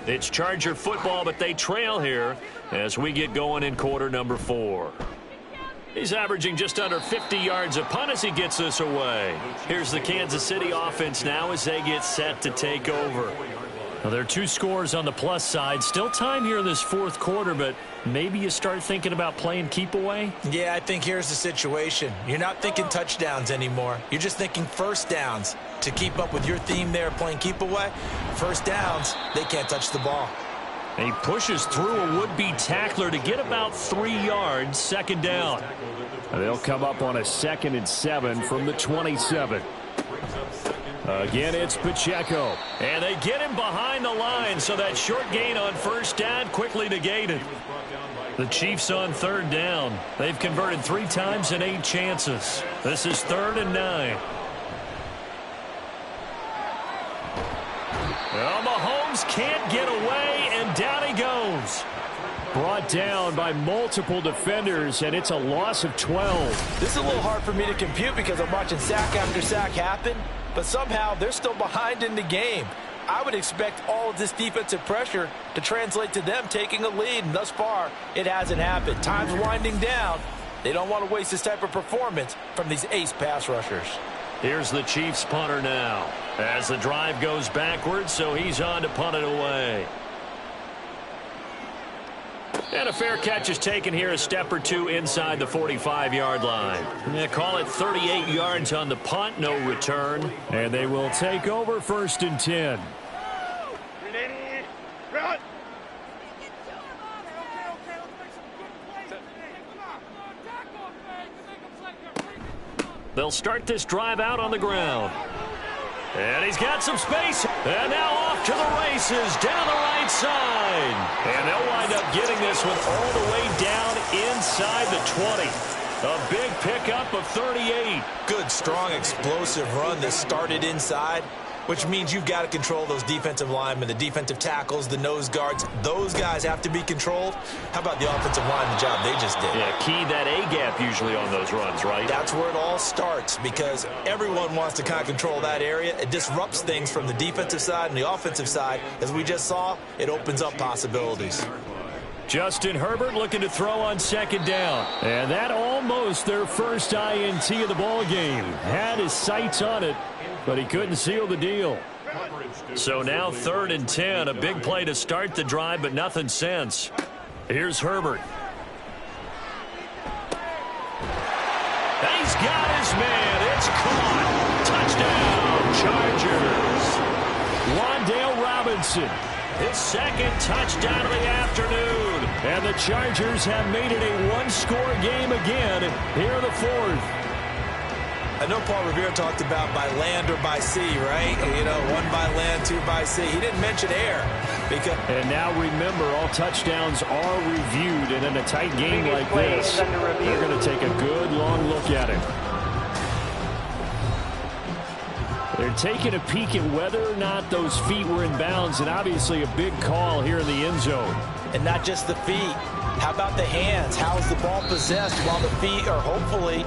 Speaker 1: It's Charger football, but they trail here as we get going in quarter number 4. He's averaging just under 50 yards a punt as he gets this away. Here's the Kansas City offense now as they get set to take over. Well, there are 2 scores on the plus side. Still time here in this 4th quarter, but maybe you start thinking about playing keep away?
Speaker 8: Yeah, I think here's the situation. You're not thinking touchdowns anymore. You're just thinking first downs. To keep up with your theme there, playing keep away, first downs, they can't touch the ball.
Speaker 1: And he pushes through a would-be tackler to get about 3 yards, 2nd down.
Speaker 7: They'll come up on a 2nd and 7 from the 27. Again, it's Pacheco.
Speaker 1: And they get him behind the line, so that short gain on first down quickly negated. The Chiefs on 3rd down. They've converted 3 times in 8 chances. This is 3rd and 9. Well, Mahomes can't get away, and down he goes.
Speaker 7: Brought down by multiple defenders, and it's a loss of 12.
Speaker 4: This is a little hard for me to compute because I'm watching sack after sack happen, but somehow they're still behind in the game. I would expect all of this defensive pressure to translate to them taking a lead, and thus far, it hasn't happened. Time's winding down. They don't want to waste this type of performance from these ace pass rushers.
Speaker 1: Here's the Chiefs punter now as the drive goes backwards, so he's on to punt it away. And a fair catch is taken here, a step or 2 inside the 45-yard line. They call it 38 yards on the punt, no return.
Speaker 7: And they will take over 1st and 10.
Speaker 1: They'll start this drive out on the ground. And he's got some space. And now off to the races down the right side. And they'll wind up getting this one all the way down inside the 20. A big pickup of 38.
Speaker 8: Good, strong, explosive run that started inside, which means you've got to control those defensive linemen, the defensive tackles, the nose guards. Those guys have to be controlled. How about the offensive line, the job they just did?
Speaker 1: Yeah, key that A-gap usually on those runs, right?
Speaker 8: That's where it all starts, because everyone wants to kind of control that area. It disrupts things from the defensive side and the offensive side. As we just saw, it opens up possibilities.
Speaker 7: Justin Herbert looking to throw on 2nd down. And that almost their first INT of the ball game. Had his sights on it, but he couldn't seal the deal.
Speaker 1: So now 3rd and 10, a big play to start the drive, but nothing since. Here's Herbert. He's got his man. It's caught. Touchdown, Chargers.
Speaker 7: Wan'Dale Robinson.
Speaker 1: His 2nd touchdown of the afternoon.
Speaker 7: And the Chargers have made it a 1-score game again here in the 4th.
Speaker 8: I know Paul Revere talked about by land or by sea, right? You know, 1 by land, 2 by sea. He didn't mention air.
Speaker 7: And now remember, all touchdowns are reviewed, and in a tight game like this, they're going to take a good long look at it. They're taking a peek at whether or not those feet were in bounds, and obviously a big call here in the end zone.
Speaker 8: And not just the feet.
Speaker 3: How about the hands? How is the ball possessed while the feet are hopefully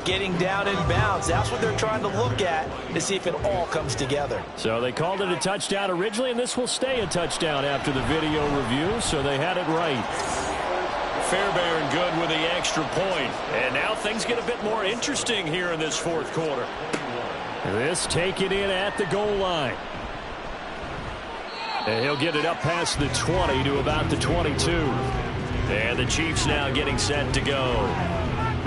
Speaker 3: getting down in bounds? That's what they're trying to look at to see if it all comes together.
Speaker 7: So they called it a touchdown originally, and this will stay a touchdown after the video review, so they had it right.
Speaker 1: Fairbairn good with the extra point. And now things get a bit more interesting here in this fourth quarter.
Speaker 7: This taken in at the goal line. And he'll get it up past the 20 to about the 22.
Speaker 1: And the Chiefs now getting set to go.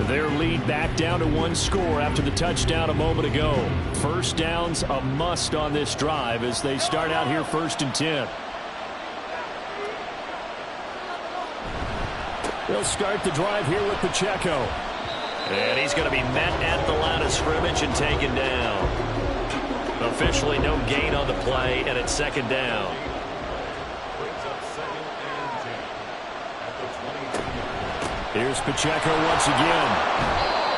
Speaker 7: Their lead back down to one score after the touchdown a moment ago. First down's a must on this drive as they start out here 1st and 10. They'll start the drive here with Pacheco.
Speaker 1: And he's going to be met at the line of scrimmage and taken down. Officially no gain on the play, and it's 2nd down.
Speaker 7: Here's Pacheco once again.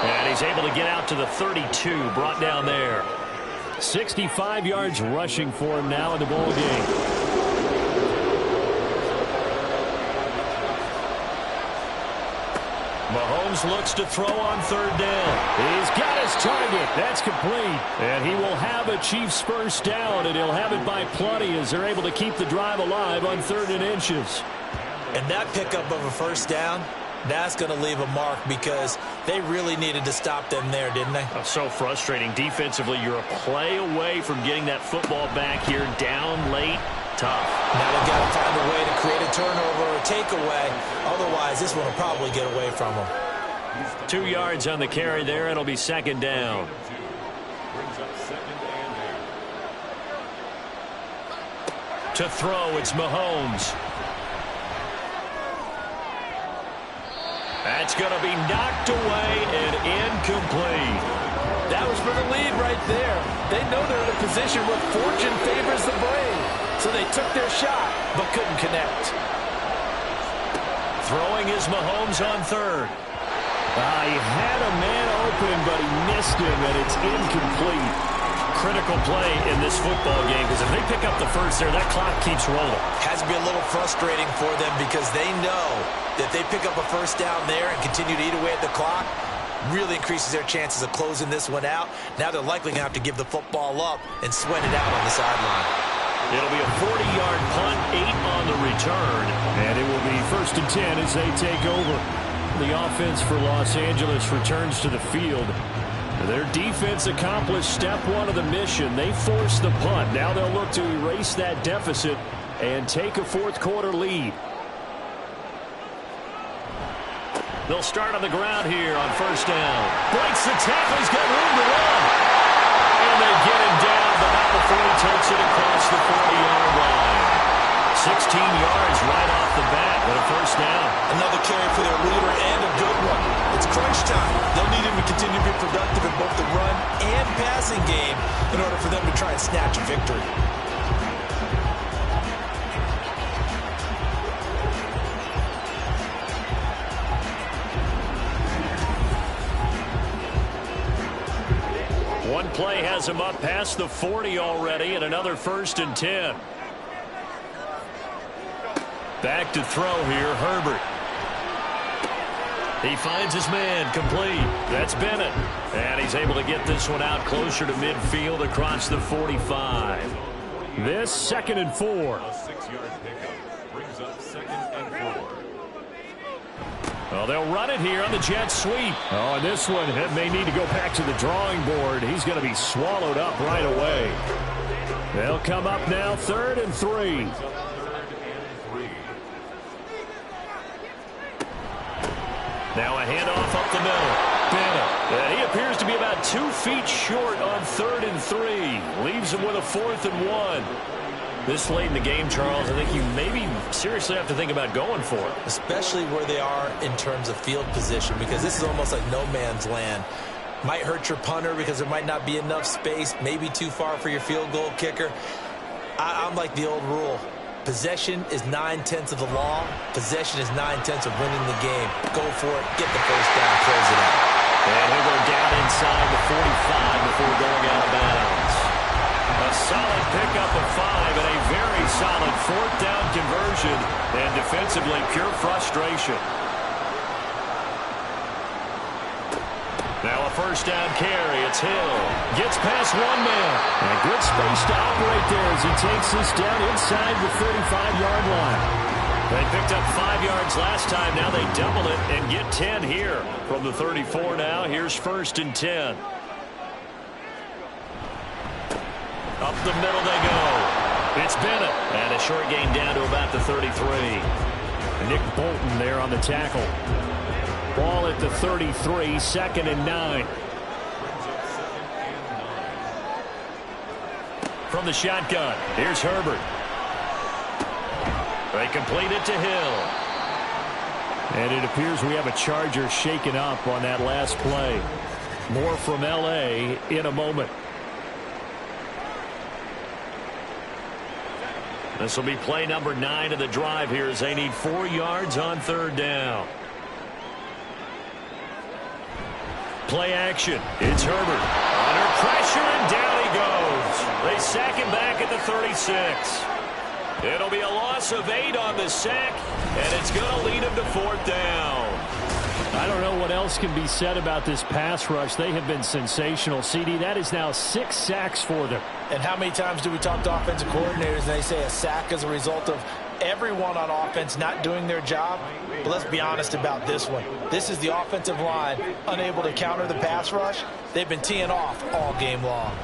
Speaker 1: And he's able to get out to the 32, brought down there.
Speaker 7: 65 yards rushing for him now in the ball game.
Speaker 1: Mahomes looks to throw on 3rd down.
Speaker 7: He's got his target. That's complete. And he will have a Chiefs first down, and he'll have it by plenty as they're able to keep the drive alive on 3rd and inches.
Speaker 3: And that pickup of a first down, that's going to leave a mark because they really needed to stop them there, didn't they?
Speaker 1: Oh, so frustrating. Defensively, you're a play away from getting that football back here down late. Tough.
Speaker 3: Now they've got to find a way to create a turnover or a takeaway. Otherwise, this one will probably get away from them.
Speaker 1: 2 yards on the carry there. It'll be 2nd down. To throw, it's Mahomes. That's going to be knocked away and incomplete.
Speaker 4: That was for the lead right there. They know they're in a position where fortune favors the brave. So they took their shot, but couldn't connect.
Speaker 1: Throwing is Mahomes on 3rd.
Speaker 7: He had a man open, but he missed him, and it's incomplete.
Speaker 1: Critical play in this football game because if they pick up the first there, that clock keeps rolling.
Speaker 3: Has to be a little frustrating for them because they know that they pick up a first down there and continue to eat away at the clock, really increases their chances of closing this one out. Now they're likely going to have to give the football up and sweat it out on the sideline.
Speaker 1: It'll be a 40-yard punt, 8 on the return.
Speaker 7: And it will be 1st and 10 as they take over. The offense for Los Angeles returns to the field. Their defense accomplished step 1 of the mission. They forced the punt. Now they'll look to erase that deficit and take a 4th quarter lead.
Speaker 1: They'll start on the ground here on 1st down. Breaks the tackle. He's got room to run. And they get him down, but not before he takes it across the 40-yard line. 16 yards right off the bat with a first down.
Speaker 3: Another carry for their leader and a good one. It's crunch time. They'll need him to continue to be productive in both the run and passing game in order for them to try and snatch a victory.
Speaker 1: One play has him up past the 40 already, and another 1st and 10. Back to throw here, Herbert. He finds his man, complete. That's Bennett. And he's able to get this one out closer to midfield across the 45.
Speaker 7: This 2nd and 4.
Speaker 5: A 6-yard pickup brings up 2nd and 4.
Speaker 7: Well, they'll run it here on the jet sweep. Oh, and this one may need to go back to the drawing board. He's going to be swallowed up right away. They'll come up now 3rd and 3.
Speaker 1: Now a handoff up the middle. Bennett. He appears to be about 2 feet short on 3rd and 3. Leaves him with a 4th and 1. This late in the game, Charles, I think you maybe seriously have to think about going for it.
Speaker 3: Especially where they are in terms of field position, because this is almost like no man's land. Might hurt your punter because there might not be enough space, maybe too far for your field goal kicker. I'm like the old rule. Possession is 9/10 of the law. Possession is 9/10 of winning the game. Go for it. Get the first down. Close it out.
Speaker 1: And he'll go down inside the 45 before going out of bounds. A solid pickup of 5 and a very solid 4th down conversion. And defensively, pure frustration. Now a first down carry. It's Hill. Gets past one man. And a good space to operate there as he takes this down inside the 35-yard line. They picked up 5 yards last time. Now they double it and get 10 here. From the 34 now, here's 1st and 10. Up the middle they go. It's Bennett. And a short gain down to about the 33.
Speaker 7: Nick Bolton there on the tackle. Ball at the 33, 2nd and 9. From the shotgun, here's Herbert. They complete it to Hill. And it appears we have a Charger shaken up on that last play. More from L.A. in a moment. This will be play number 9 of the drive here as they need 4 yards on 3rd down. Play action. It's Herbert. Under pressure, and down he goes. They sack him back at the 36. It'll be a loss of 8 on the sack, and it's going to lead him to 4th down. I don't know what else can be said about this pass rush. They have been sensational. CD, that is now 6 sacks for them.
Speaker 8: And how many times do we talk to offensive coordinators and they say a sack is a result of everyone on offense not doing their job? But let's be honest about this one. This is the offensive line unable to counter the pass rush. They've been teeing off all game long.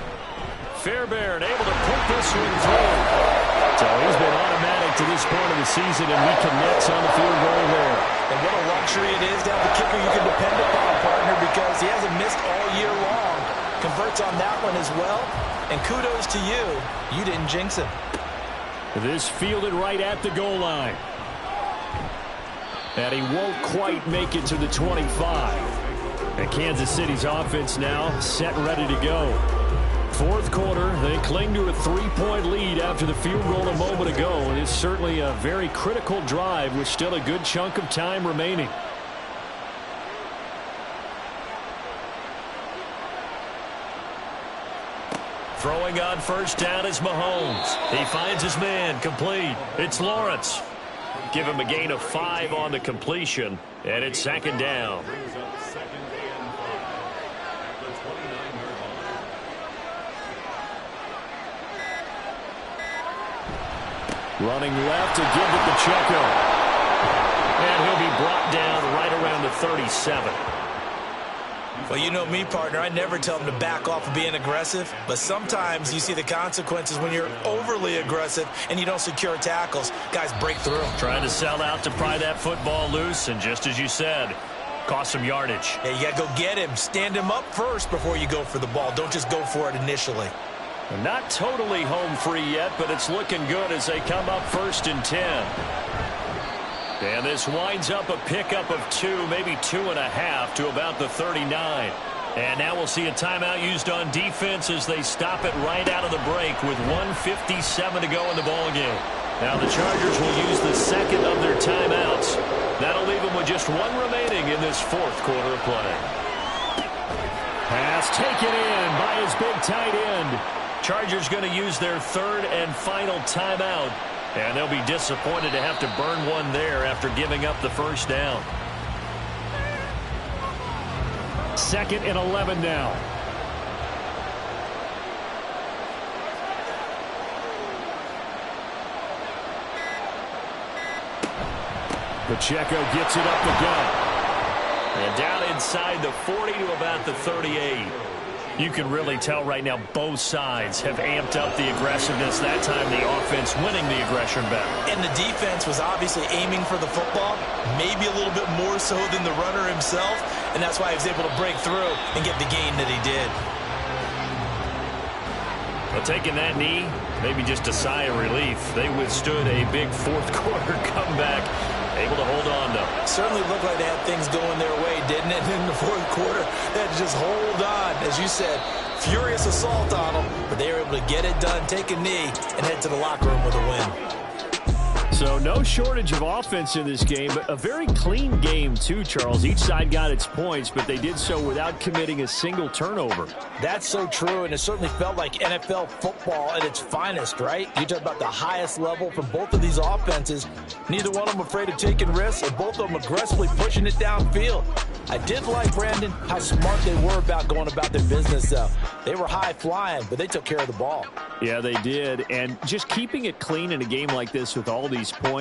Speaker 1: Fairbairn able to put this one through.
Speaker 7: So he's been automatic to this point of the season, and he connects on the field goal there.
Speaker 8: And what a luxury it is to have the kicker you can depend upon, partner, because he hasn't missed all year long. Converts on that one as well. And kudos to you. You didn't jinx him.
Speaker 7: This fielded right at the goal line. And he won't quite make it to the 25. And Kansas City's offense now set and ready to go. 4th quarter, they cling to a 3-point lead after the field goal a moment ago. And it's certainly a very critical drive with still a good chunk of time remaining.
Speaker 1: Throwing on 1st down is Mahomes. He finds his man, complete. It's Lawrence. Give him a gain of 5 on the completion, and it's 2nd down.
Speaker 7: Running left to give it to Checo.
Speaker 1: And he'll be brought down right around the 37.
Speaker 8: Well, you know me, partner. I never tell them to back off of being aggressive. But sometimes you see the consequences when you're overly aggressive and you don't secure tackles. Guys break through.
Speaker 1: Trying to sell out to pry that football loose, and just as you said, cost some yardage.
Speaker 8: Yeah, you got to go get him. Stand him up first before you go for the ball. Don't just go for it initially.
Speaker 1: Not totally home free yet, but it's looking good as they come up 1st and 10. And this winds up a pickup of 2, maybe 2.5 to about the 39. And now we'll see a timeout used on defense as they stop it right out of the break with 1:57 to go in the ballgame. Now the Chargers will use the 2nd of their timeouts. That'll leave them with just 1 remaining in this 4th quarter of play.
Speaker 7: Pass taken in by his big tight end.
Speaker 1: Chargers going to use their 3rd and final timeout. And they'll be disappointed to have to burn one there after giving up the 1st down.
Speaker 7: 2nd and 11 now. Pacheco gets it up the gut.
Speaker 1: And down inside the 40 to about the 38. You can really tell right now both sides have amped up the aggressiveness. That time the offense winning the aggression battle.
Speaker 8: And the defense was obviously aiming for the football, maybe a little bit more so than the runner himself, and that's why he was able to break through and get the gain that he did.
Speaker 1: Well, taking that knee, maybe just a sigh of relief. They withstood a big 4th quarter comeback, able to hold on though.
Speaker 8: Certainly looked like they had things going their way, didn't it? In the 4th quarter, they had to just hold on. As you said, furious assault on them, but they were able to get it done, take a knee, and head to the locker room with a win.
Speaker 7: So no shortage of offense in this game, but a very clean game too, Charles. Each side got its points, but they did so without committing a single turnover.
Speaker 3: That's so true, and it certainly felt like NFL football at its finest, right? You talk about the highest level for both of these offenses. Neither one of them afraid of taking risks, and both of them aggressively pushing it downfield. I did like, Brandon, how smart they were about going about their business, though. They were high flying, but they took care of the ball.
Speaker 7: Yeah, they did, and just keeping it clean in a game like this with all these points,